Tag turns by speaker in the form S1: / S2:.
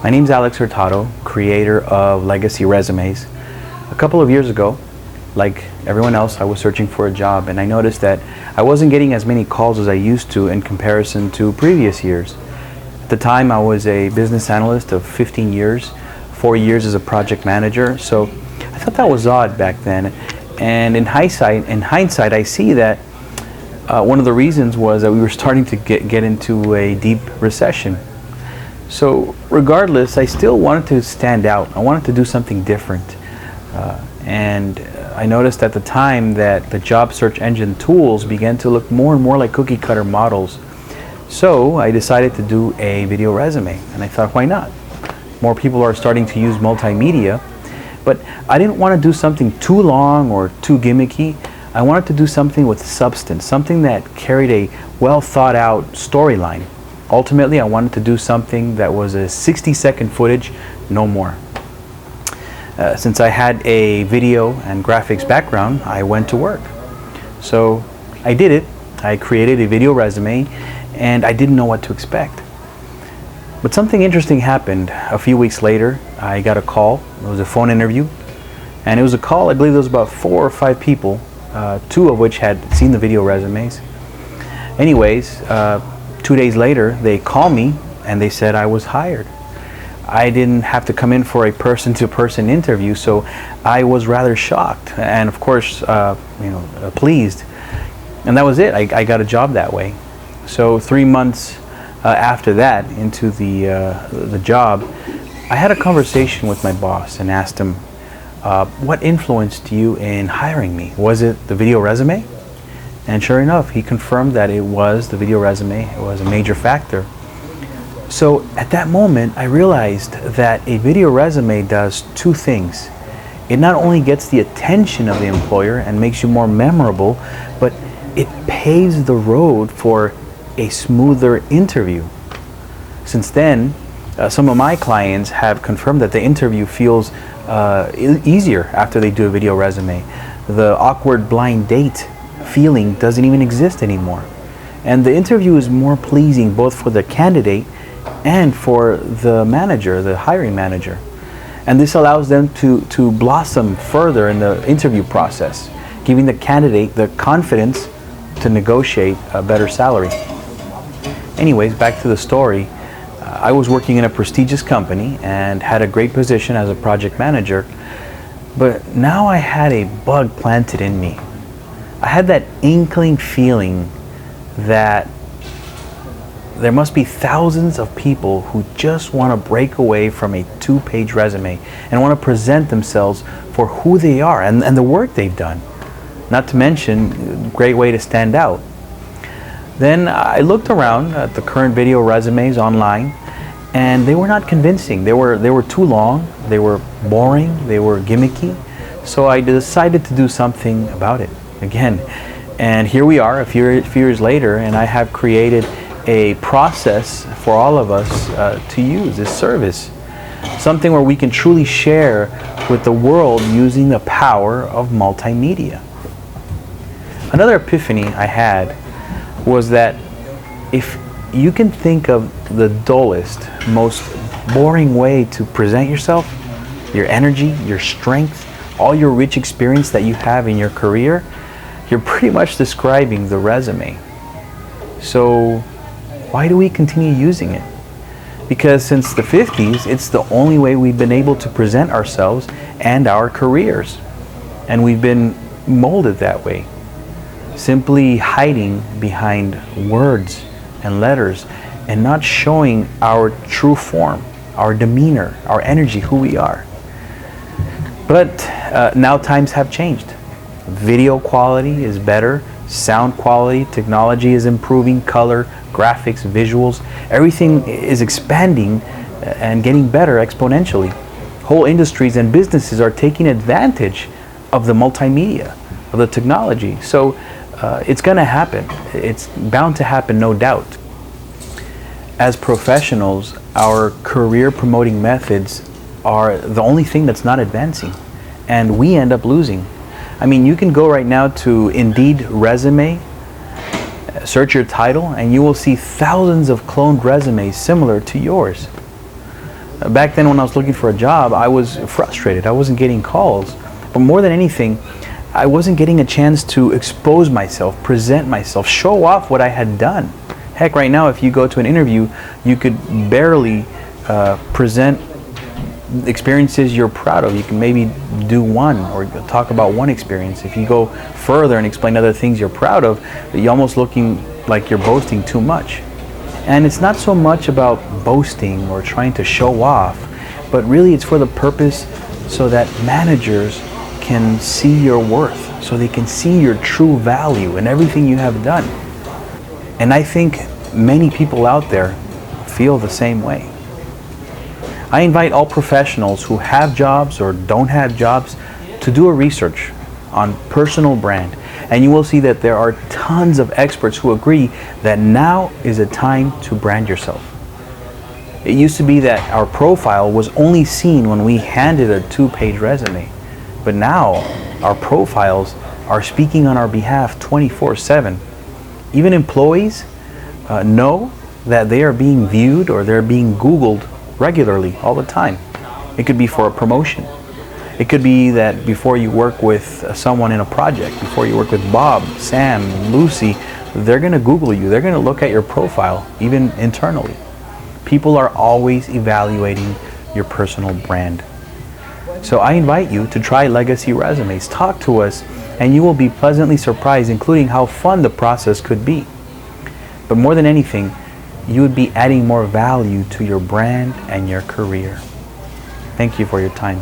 S1: My name's Alex Hurtado, creator of Legacy Resumes. A couple of years ago, like everyone else, I was searching for a job, and I noticed that I wasn't getting as many calls as I used to in comparison to previous years. At the time, I was a business analyst of 15 years, 4 years as a project manager, so I thought that was odd back then. And in hindsight, I see that one of the reasons was that we were starting to get into a deep recession. So regardless, I still wanted to stand out. I wanted to do something different. And I noticed at the time that the job search engine tools began to look more and more like cookie cutter models. So I decided to do a video resume, and I thought, why not? More people are starting to use multimedia, but I didn't want to do something too long or too gimmicky. I wanted to do something with substance, something that carried a well thought out storyline. Ultimately, I wanted to do something that was a 60-second footage, no more. Since I had a video and graphics background, I went to work. So I did it. I created a video resume, and I didn't know what to expect. But something interesting happened. A few weeks later, I got a call. It was a phone interview, and it was a call, I believe there was about 4 or 5 people, 2 of which had seen the video resumes. Anyways, 2 days later, they called me and they said I was hired. I didn't have to come in for a person-to-person interview, so I was rather shocked and, of course, pleased. And that was it. I got a job that way. So 3 months after that, into the job, I had a conversation with my boss and asked him, what influenced you in hiring me? Was it the video resume? And sure enough, he confirmed that it was the video resume. It was a major factor. So at that moment, I realized that a video resume does 2 things. It not only gets the attention of the employer and makes you more memorable, but it paves the road for a smoother interview. Since then, some of my clients have confirmed that the interview feels easier after they do a video resume. The awkward blind date feeling doesn't even exist anymore. And the interview is more pleasing both for the candidate and for the manager, the hiring manager. And this allows them to blossom further in the interview process, giving the candidate the confidence to negotiate a better salary. Anyways, back to the story. I was working in a prestigious company and had a great position as a project manager, but now I had a bug planted in me. I had that inkling feeling that there must be thousands of people who just want to break away from a 2-page resume and want to present themselves for who they are and the work they've done. Not to mention, a great way to stand out. Then I looked around at the current video resumes online, and they were not convincing. They were too long, they were boring, they were gimmicky. So I decided to do something about it again. And here we are a few years later, and I have created a process for all of us to use, this service. Something where we can truly share with the world using the power of multimedia. Another epiphany I had was that if you can think of the dullest, most boring way to present yourself, your energy, your strength, all your rich experience that you have in your career, you're pretty much describing the resume. So why do we continue using it? Because since the 50s, it's the only way we've been able to present ourselves and our careers. And we've been molded that way. Simply hiding behind words and letters and not showing our true form, our demeanor, our energy, who we are. But now times have changed. Video quality is better, sound quality, technology is improving, color, graphics, visuals, everything is expanding and getting better exponentially. Whole industries and businesses are taking advantage of the multimedia, of the technology. So it's going to happen. It's bound to happen, no doubt. As professionals, our career promoting methods are the only thing that's not advancing, and we end up losing. I mean, you can go right now to Indeed resume, search your title, and you will see thousands of cloned resumes similar to yours. Back then when I was looking for a job, I was frustrated. I wasn't getting calls. But more than anything, I wasn't getting a chance to expose myself, present myself, show off what I had done. Heck, right now, if you go to an interview, you could barely present experiences you're proud of. You can maybe do one or talk about one experience. If you go further and explain other things you're proud of, you're almost looking like you're boasting too much. And it's not so much about boasting or trying to show off, but really it's for the purpose so that managers can see your worth, so they can see your true value in everything you have done. And I think many people out there feel the same way. I invite all professionals who have jobs or don't have jobs to do a research on personal brand, and you will see that there are tons of experts who agree that now is a time to brand yourself. It used to be that our profile was only seen when we handed a 2-page resume, but now our profiles are speaking on our behalf 24/7. Even employees know that they are being viewed or they're being Googled regularly all the time. It could be for a promotion. It could be that before you work with someone in a project, before you work with Bob, Sam, Lucy, they're going to Google you. They're going to look at your profile, even internally. People are always evaluating your personal brand. So I invite you to try Legacy Resumes. Talk to us and you will be pleasantly surprised, including how fun the process could be. But more than anything, you would be adding more value to your brand and your career. Thank you for your time.